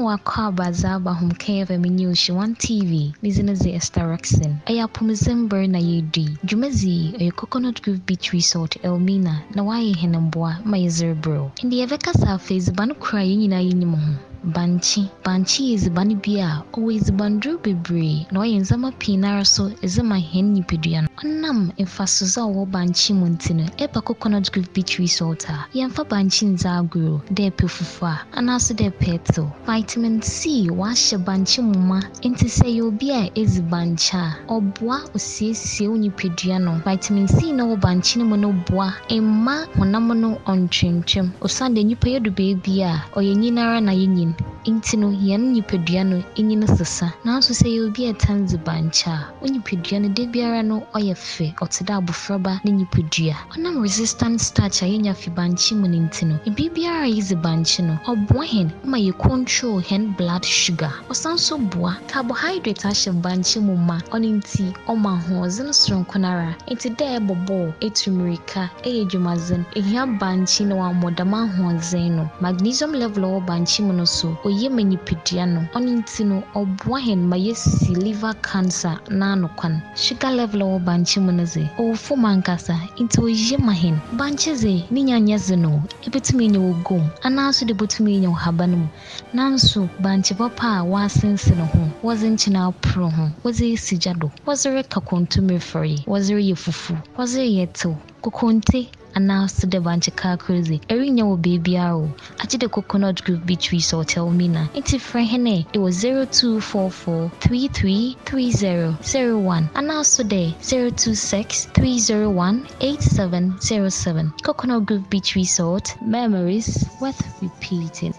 wakwa bazaba hum KFM News 1 TV. Lizineze Estarexin. Aya Pumizember na yedi. Jumazi a coconut grove beach resort Elmina na waye henambwa mayezer bro. Indi eveka surface banu crying in a yinimu. Banchi is bunny beer, always bandru bebre, no yenzama pinara so is a my hen nipidian. Onam in Fasuza or Banchi Montino, Epa coconut grove beach resorta. Yanfa Banchin Zagro, de Pufufa, and also de peto. Vitamin C, wash a banchi muma, into say your beer is bancha, or bois or see unipidiano. Vitamin C no banchino bois, a ma monamono on trim, or Sunday you pay the baby, or yenara na yin. Intino yan nipidiano in sasa. Now to say you'll be a tanzi bancha. When you pidiano de biarano or your fe or tadabu fraba, then you pidia. Onam resistant starch in your fibanchi monintino. A BBR is a banchino or bohen, my control hen blood sugar. Or sound so bois, carbohydrate ash of banchi muma, on in tea, or my horse and strong conara. Into there bobo, a turmerica, a jumazin, a yam banchino or modama horzeno. Magnesium level or banchi monoso. O ye manipidiano onintino or bohen my yesi liver cancer nanokwan sugar level or banchimunaze o fumankasa into yemahin bancheze ninyanyazeno ebetumi nyo gom anaso de botumi nyo habanum nanso banchi papa wasenseno ho wazenchina pro ho waze sijado wazere kakontume free wazere yefufu wazere yeto kokonte announced the banchi car crazy. Erinya will baby arrow. At the coconut grove beach resort Elmina. It's a friend it was 0244 333001. Announced today 026 301 8707. Coconut Grove Beach Resort. Memories worth repeating.